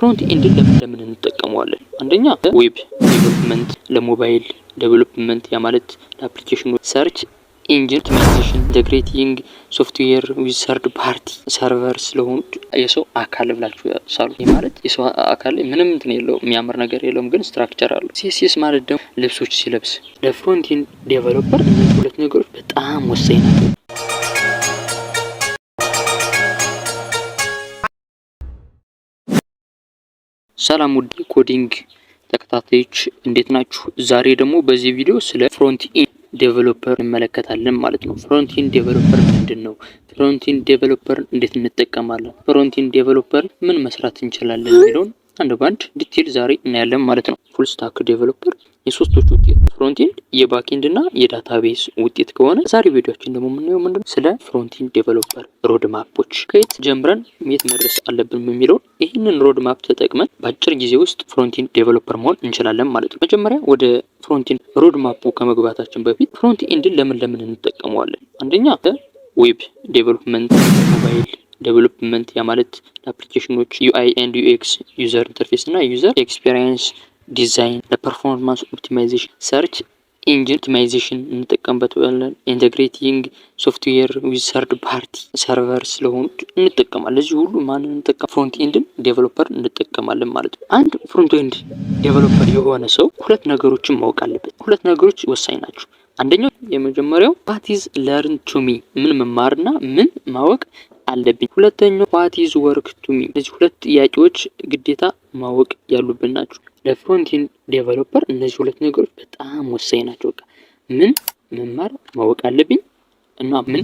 ፍሮንት ኤንድ ለምን እንጠቀመዋለን? አንደኛ ዌብ ዴቨሎፕመንት፣ ለሞባይል ዴቨሎፕመንት ያ ማለት ለአፕሊኬሽኑ ሰርች ኢንጂን ኦፕቲማይዜሽን፣ ኢንተግሬቲንግ ሶፍትዌር ዊዝ ሰርድ ፓርቲ ሰርቨር ስለሆኑ የሰው አካል ብላችሁ ያሳሉ። ይህ ማለት የሰው አካል ምንም እንትን የለውም፣ የሚያምር ነገር የለውም፣ ግን ስትራክቸር አለው። ሲኤስኤስ ማለት ደግሞ ልብሶች ሲለብስ ለፍሮንት ኤንድ ዴቨሎፐር እነዚህ ሁለት ነገሮች በጣም ወሳኝ ናቸው። ሰላም ውድ ኮዲንግ ተከታታዮች እንዴት ናችሁ? ዛሬ ደግሞ በዚህ ቪዲዮ ስለ ፍሮንት ኤንድ ዴቨሎፐር እንመለከታለን ማለት ነው። ፍሮንት ኤንድ ዴቨሎፐር ምንድነው? ፍሮንት ኤንድ ዴቨሎፐር እንዴት እንጠቀማለን? ፍሮንት ኤንድ ዴቨሎፐር ምን መስራት እንችላለን የሚለውን አንድ ባንድ ዲቴል ዛሬ እናያለን ማለት ነው። ፉል ስታክ ዴቨሎፐር የሶስቶቹ ውጤት ፍሮንት ኤንድ የባክ ኤንድ እና የዳታቤዝ ውጤት ከሆነ ዛሬ ቪዲዮአችን ደግሞ የምናየው ምንድነው ስለ ፍሮንት ኤንድ ዴቨሎፐር ሮድ ማፖች ከየት ጀምረን የት መድረስ አለብን የሚለው ይህንን ሮድ ማፕ ተጠቅመን በአጭር ጊዜ ውስጥ ፍሮንት ኤንድ ዴቨሎፐር መሆን እንችላለን ማለት ነው። መጀመሪያ ወደ ፍሮንት ኤንድ ሮድ ማፑ ከመግባታችን በፊት ፍሮንት ኤንድን ለምን እንጠቀመዋለን? አንደኛ ዌብ ዴቨሎፕመንት፣ ሞባይል ዴቨሎፕመንት ያ ማለት ለአፕሊኬሽኖች ዩአይ ኤንድ ዩኤክስ ዩዘር ኢንተርፌስ እና ዩዘር ኤክስፒሪየንስ ዲዛይን፣ ለፐርፎርማንስ ኦፕቲማይዜሽን፣ ሰርች ኢንጂን ኦፕቲማይዜሽን እንጠቀምበታለን። ኢንተግሬቲንግ ሶፍትዌር ዊዝ ሰርድ ፓርቲ ሰርቨር ስለሆኑ እንጠቀማለን። ለዚህ ሁሉ ማንን እንጠቀም? ፍሮንት ኤንድን ዴቨሎፐር እንጠቀማለን ማለት ነው። አንድ ፍሮንት ኤንድ ዴቨሎፐር የሆነ ሰው ሁለት ነገሮችን ማወቅ አለበት። ሁለት ነገሮች ወሳኝ ናቸው። አንደኛው የመጀመሪያው ዋት ኢዝ ለርን ቱ ሚ ምን መማርና ምን ማወቅ አለብኝ። ሁለተኛው ዋት ኢዝ ወርክ ቱ ሚ እነዚህ ሁለት ጥያቄዎች ግዴታ ማወቅ ያሉብን ናቸው። ለፍሮንት ኤንድ ዴቨሎፐር እነዚህ ሁለት ነገሮች በጣም ወሳኝ ናቸው። በቃ ምን መማር ማወቅ አለብኝ እና ምን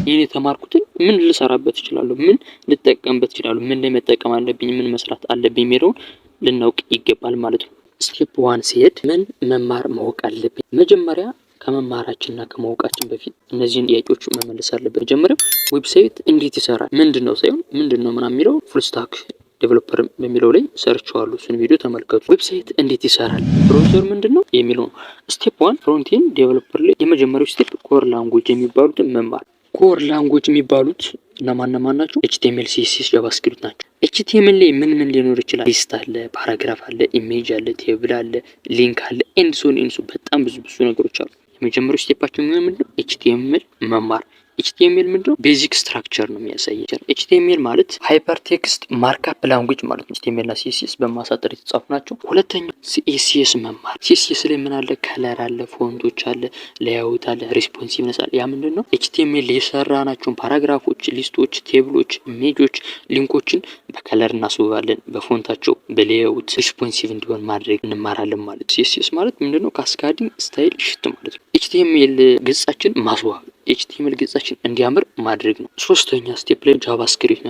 ይሄን የተማርኩትን ምን ልሰራበት እችላለሁ፣ ምን ልጠቀምበት እችላለሁ፣ ምን ላይ መጠቀም አለብኝ፣ ምን መስራት አለብኝ የሚለውን ልናውቅ ይገባል ማለት ነው። ስቴፕ 1 ሲሄድ ምን መማር ማወቅ አለብኝ። መጀመሪያ ከመማራችንና ከማወቃችን በፊት እነዚህን ጥያቄዎች መመለስ አለብን። መጀመሪያው ዌብሳይት እንዴት ይሰራል ምንድነው ሳይሆን ምንድነው ምናምን የሚለው ፉል ስታክ ዴቨሎፐር በሚለው ላይ ሰርችዋለሁ። እሱን ቪዲዮ ተመልከቱ። ዌብሳይት እንዴት ይሰራል፣ ብራውዘር ምንድነው የሚለው ነው። ስቴፕ 1 ፍሮንት ኤንድ ዴቨሎፐር ላይ የመጀመሪያው ስቴፕ ኮር ላንጉዌጅ የሚባሉትን መማር። ኮር ላንጉዌጅ የሚባሉት እነማን ናቸው? ኤችቲኤምኤል፣ ሲኤስኤስ፣ ጃቫስክሪፕት ናቸው። ኤችቲኤምኤል ላይ ምን ሊኖር ይችላል? ሊስት አለ፣ ፓራግራፍ አለ፣ ኢሜጅ አለ፣ ቴብል አለ፣ ሊንክ አለ፣ ኤንድሶን በጣም ብዙ ነገሮች አሉ። የመጀመሪያው ስቴፓችን ምንድነው? ኤችቲኤምኤል መማር። ኤችቲኤምኤል ምንድነው? ቤዚክ ስትራክቸር ነው የሚያሳየው። ኤችቲኤምኤል ማለት ሃይፐር ቴክስት ማርክአፕ ላንጉዌጅ ማለት ነው። ኤችቲኤምኤል እና ሲኤስኤስ በማሳጠር የተጻፉ ናቸው። ሁለተኛው ሲኤስኤስ መማር። ሲኤስኤስ ላይ ምን አለ? ከለር አለ፣ ፎንቶች አለ፣ ሌአውት አለ፣ ሪስፖንሲቭነስ አለ። ያ ምንድነው? ኤችቲኤምኤል የሰራናቸውን ፓራግራፎች፣ ሊስቶች፣ ቴብሎች፣ ኢሜጆች፣ ሊንኮችን በከለር እናስውባለን፣ በፎንታቸው፣ በሌአውት ሪስፖንሲቭ እንዲሆን ማድረግ እንማራለን ማለት ነው። ሲኤስኤስ ማለት ምንድነው? ካስካዲንግ ስታይል ሽት ማለት ነው። ኤችቲኤምኤል ገጻችን ማስዋብ፣ ኤችቲኤምኤል ገጻችን እንዲያምር ማድረግ ነው። ሶስተኛ ስቴፕ ላይ ጃቫስክሪፕት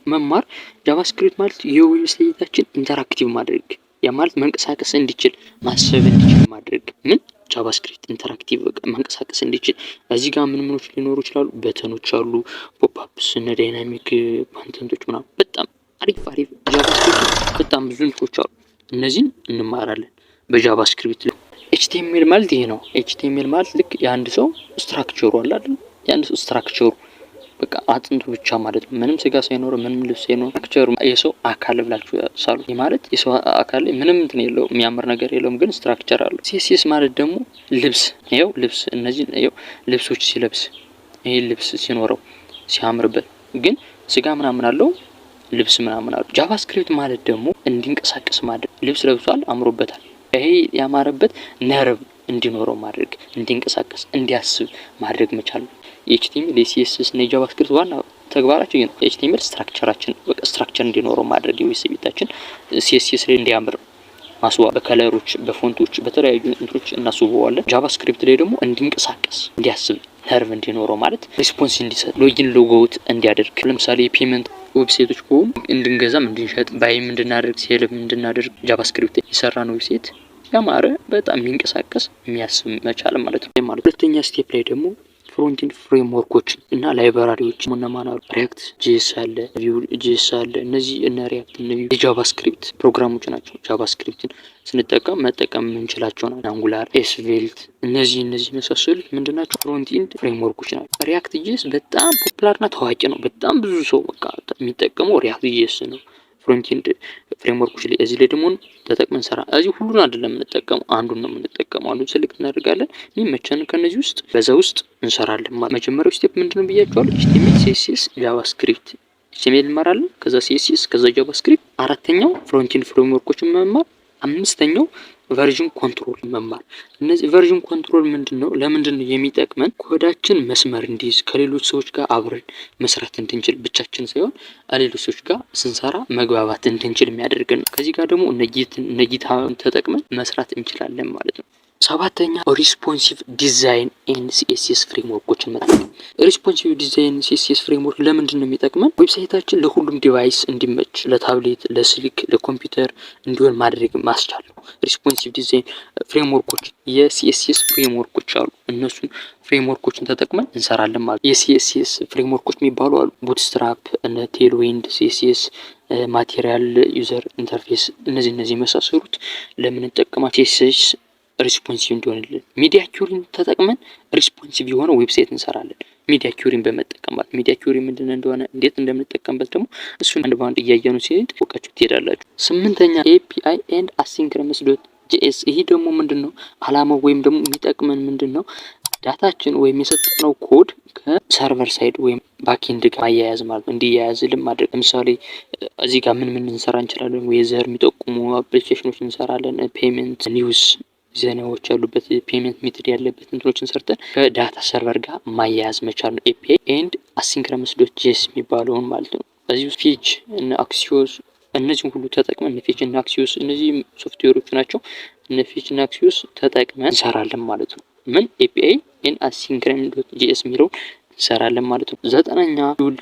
መማር። ጃቫስክሪፕት ማለት የዌብሳይታችን ኢንተራክቲቭ ማድረግ፣ ያ ማለት መንቀሳቀስ እንዲችል ማሰብ እንዲችል ማድረግ። ምን ጃቫስክሪፕት ኢንተራክቲቭ በቃ መንቀሳቀስ እንዲችል። እዚህ ጋር ምኖች ሊኖሩ ይችላሉ? በተኖች አሉ፣ ፖፕአፕስ እና ዳይናሚክ ኮንተንቶች ምናምን። በጣም አሪፍ ጃቫስክሪፕት በጣም ብዙ እንትኖች አሉ። እነዚህን እንማራለን በጃቫስክሪፕት ላይ። ኤችቲኤምኤል ማለት ይሄ ነው። ኤችቲኤምኤል ማለት ልክ የአንድ ሰው ስትራክቸሩ አለ አይደል? የአንድ ሰው ስትራክቸሩ በቃ አጥንቱ ብቻ ማለት ነው። ምንም ስጋ ሳይኖረው ምንም ልብስ ሳይኖረው ስትራክቸሩ የሰው አካል ብላችሁ ሳሉ። ይሄ ማለት የሰው አካል ምንም እንትን የለውም፣ የሚያምር ነገር የለውም፣ ግን ስትራክቸር አለው። ሲኤስኤስ ማለት ደግሞ ልብስ፣ ይሄው ልብስ፣ እነዚህ ይሄው ልብሶች ሲለብስ፣ ይሄ ልብስ ሲኖረው ሲያምርበት፣ ግን ስጋ ምናምን አለው፣ ልብስ ምናምን አለው። ጃቫስክሪፕት ማለት ደግሞ እንዲንቀሳቀስ ማድረግ፣ ልብስ ለብሷል አምሮበታል፣ ይሄ ያማረበት ነርቭ እንዲኖረው ማድረግ፣ እንዲንቀሳቀስ እንዲያስብ ማድረግ መቻል ነው። የኤችቲኤምኤል የሲኤስኤስ እና የጃቫስክሪፕት ዋና ተግባራቸው ይሄ ነው። ኤችቲኤምኤል ስትራክቸራችን በቃ ስትራክቸር እንዲኖረው ማድረግ፣ የዌብሳይታችን ሲኤስኤስ ላይ እንዲያምር ማስዋብ፣ በከለሮች፣ በፎንቶች፣ በተለያዩ እንትኖች እናስውበዋለን። ጃቫስክሪፕት ላይ ደግሞ እንዲንቀሳቀስ እንዲያስብ ነርቭ እንዲኖረው ማለት ሪስፖንስ እንዲሰጥ፣ ሎጊን ሎጎውት እንዲያደርግ። ለምሳሌ የፔመንት ዌብሳይቶች ከሆኑ እንድንገዛም እንድንሸጥ ባይም እንድናደርግ ሴልም እንድናደርግ ጃቫስክሪፕት የሰራ ነው ዌብሳይት ያማረ በጣም የሚንቀሳቀስ የሚያስብ መቻል ማለት ነው። ሁለተኛ ስቴፕ ላይ ደግሞ ፍሮንት ኤንድ ፍሬምወርኮች እና ላይብራሪዎች እነማን አሉ? ሪያክት ጂኤስ አለ፣ ቪው ጂኤስ አለ። እነዚህ እነ ሪያክት እነ ቪው የጃቫስክሪፕት ፕሮግራሞች ናቸው። ጃቫስክሪፕትን ስንጠቀም መጠቀም የምንችላቸው ናቸው። አንጉላር፣ ኤስቬልት እነዚህ የመሳሰሉት ምንድናቸው? ፍሮንት ኤንድ ፍሬምወርኮች ናቸው። ሪያክት ጂኤስ በጣም ፖፑላርና ታዋቂ ነው። በጣም ብዙ ሰው በቃ የሚጠቀመው ሪያክት ጂኤስ ነው። ፍሮንት ኤንድ ፍሬምወርኮች ላይ እዚህ ላይ ደግሞ ተጠቅመን ሰራ። እዚህ ሁሉን አይደለም የምንጠቀመው፣ አንዱን ነው የምንጠቀመው። አንዱን ሴሌክት እናደርጋለን። የሚመቸን ከነዚህ ውስጥ በዛ ውስጥ እንሰራለን ማለት። መጀመሪያው ስቴፕ ምንድነው ብያችኋለሁ። ኤችቲኤምኤል፣ ሲኤስኤስ፣ ጃቫስክሪፕት። ኤችቲኤምኤል እንማራለን፣ ከዛ ሲኤስኤስ፣ ከዛ ጃቫስክሪፕት። አራተኛው ፍሮንት ኤንድ ፍሬምወርኮችን መማር። አምስተኛው ቨርዥን ኮንትሮል መማር። እነዚህ ቨርዥን ኮንትሮል ምንድነው? ለምንድነው የሚጠቅመን? ኮዳችን መስመር እንዲይዝ ከሌሎች ሰዎች ጋር አብረን መስራት እንድንችል፣ ብቻችን ሳይሆን ሌሎች ሰዎች ጋር ስንሰራ መግባባት እንድንችል የሚያደርገን ነው። ከዚህ ጋር ደግሞ ነጊት ተጠቅመን መስራት እንችላለን ማለት ነው። ሰባተኛ ሪስፖንሲቭ ዲዛይን ኤንድ ሲኤስኤስ ፍሬምወርኮችን መጠቀም። ሪስፖንሲቭ ዲዛይን ሲኤስኤስ ፍሬምወርክ ለምንድን ነው የሚጠቅመን? ዌብሳይታችን ለሁሉም ዲቫይስ እንዲመች፣ ለታብሌት፣ ለስልክ፣ ለኮምፒውተር እንዲሆን ማድረግ ማስቻል ነው። ሪስፖንሲቭ ዲዛይን ፍሬምወርኮች የሲኤስኤስ ፍሬምወርኮች አሉ። እነሱን ፍሬምወርኮችን ተጠቅመን እንሰራለን ማለት። የሲኤስኤስ ፍሬምወርኮች የሚባሉ አሉ። ቡትስትራፕ፣ ቴልዊንድ፣ ሲኤስኤስ ማቴሪያል ዩዘር ኢንተርፌስ፣ እነዚህ የመሳሰሉት ለምንጠቀማቸው ሲኤስኤስ ሪስፖንሲቭ እንዲሆንልን ሚዲያ ኪውሪን ተጠቅመን ሪስፖንሲቭ የሆነ ዌብሳይት እንሰራለን። ሚዲያ ኪውሪን በመጠቀምባት ሚዲያ ኪውሪ ምንድን እንደሆነ እንዴት እንደምንጠቀምበት ደግሞ እሱን አንድ ባንድ እያየኑ ሲሄድ ወቃችሁ ትሄዳላችሁ። ስምንተኛ ኤፒአይ ኤንድ አሲንክረነስ ዶት ጂኤስ። ይሄ ደግሞ ምንድነው አላማው ወይም ደግሞ የሚጠቅመን ምንድነው? ዳታችን ወይም የሰጠነው ኮድ ከሰርቨር ሳይድ ወይም ባክኤንድ ጋር ማያያዝ ማለት ነው። እንዲያያዝልን ማድረግ። ለምሳሌ እዚህ ጋር ምን እንሰራ እንችላለን? ዌዘር የሚጠቁሙ አፕሊኬሽኖች እንሰራለን። ፔመንት፣ ኒውስ ዜናዎች ያሉበት ፔመንት ሜትድ ያለበት እንትኖችን ሰርተን ከዳታ ሰርቨር ጋር ማያያዝ መቻል ነው። ኤፒአይ ኤንድ አሲንክረነስ ዶት ጂኤስ የሚባለውን ማለት ነው። በዚህ ፊች እና አክሲዮስ እነዚህን ሁሉ ተጠቅመን ፊች እና አክሲዮስ እነዚህ ሶፍትዌሮች ናቸው። እነ ፊች እና አክሲዮስ ተጠቅመን እንሰራለን ማለት ነው። ምን ኤፒአይ ኤንድ አሲንክረነስ ዶት ጂኤስ የሚለውን እንሰራለን ማለት ነው። ዘጠነኛ ቢውልድ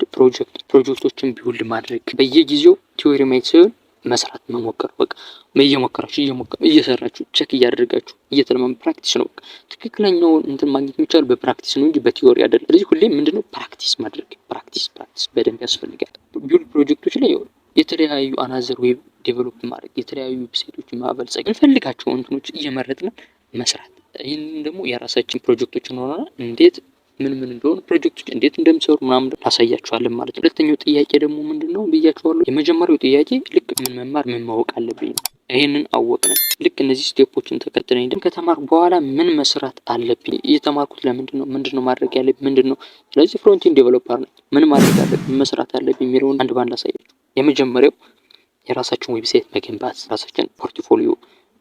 ፕሮጀክቶችን ቢውልድ ማድረግ። በየጊዜው ቲዮሪ ማየት ሳይሆን መስራት መሞከር። በቃ እየሰራችሁ ቼክ እያደረጋችሁ እየተለማመ ፕራክቲስ ነው። በቃ ትክክለኛውን እንትን ማግኘት የሚቻለው በፕራክቲስ ነው እንጂ በቲዮሪ አይደለም። ስለዚህ ሁሌም ምንድነው ፕራክቲስ ማድረግ፣ ፕራክቲስ በደንብ ያስፈልጋል። ቢውልድ ፕሮጀክቶች ላይ የተለያዩ አናዘር ዌብ ዴቨሎፕ ማድረግ፣ የተለያዩ ዌብሳይቶችን ማበልጸግ፣ እንፈልጋቸው እንትኖች እየመረጥን መስራት። ይህንን ደግሞ የራሳችን ፕሮጀክቶችን ሆነና እንዴት ምን እንደሆኑ ፕሮጀክቶች እንዴት እንደሚሰሩ ምናምን ታሳያችኋለን ማለት ነው። ሁለተኛው ጥያቄ ደግሞ ምንድነው ብያችኋለሁ። የመጀመሪያው ጥያቄ ልክ ምን መማር ምን ማወቅ አለብኝ ነው። ይሄንን አወቅን። ልክ እነዚህ ስቴፖችን ተከትለን ደግሞ ከተማርኩ በኋላ ምን መስራት አለብኝ? እየተማርኩት ምንድነው ማድረግ ያለብኝ ምንድነው? ስለዚህ ፍሮንት ኤንድ ዴቨሎፐር ነኝ። ምን ማድረግ አለብኝ? ምን መስራት አለብኝ የሚለውን አንድ ባንድ አሳያችሁ። የመጀመሪያው የራሳችን ዌብሳይት መገንባት፣ ራሳችን ፖርትፎሊዮ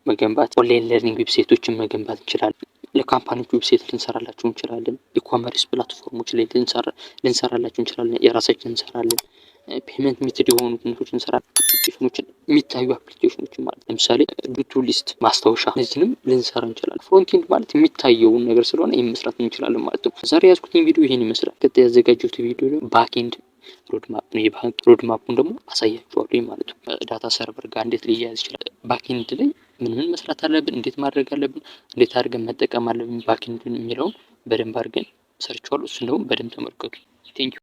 መገንባት፣ ኦንላይን ለርኒንግ ዌብሳይቶችን መገንባት እንችላለን። ለካምፓኒዎች ዌብሳይት ልንሰራላችሁ እንችላለን። ኢኮመርስ ፕላትፎርሞች ላይ ልንሰራላችሁ እንችላለን። የራሳችን እንሰራለን። ፔመንት ሜትድ የሆኑ እንትኖች እንሰራለን። አፕሊኬሽኖችን የሚታዩ አፕሊኬሽኖችን ማለት ለምሳሌ ዱቱ ሊስት ማስታወሻ፣ እነዚህንም ልንሰራ እንችላለን። ፍሮንት ኤንድ ማለት የሚታየውን ነገር ስለሆነ ይሄን መስራት እንችላለን ማለት ነው። ዛሬ ያዝኩትን ቪዲዮ ይሄን ይመስላል። ቀጣይ ያዘጋጀሁት ቪዲዮ ደግሞ ባክ ኤንድ ሮድማፕ ነው። የባክ ሮድማፑን ደግሞ አሳያችኋለሁ ማለት ነው። ዳታ ሰርቨር ጋር እንዴት ሊያያዝ ይችላል፣ ባክኤንድ ላይ ምን መስራት አለብን፣ እንዴት ማድረግ አለብን፣ እንዴት አድርገን መጠቀም አለብን ባክኤንድ የሚለውን በደንብ አድርገን ሰርቻለሁ። እሱን ደግሞ በደንብ ተመልከቱ። ቴንኪው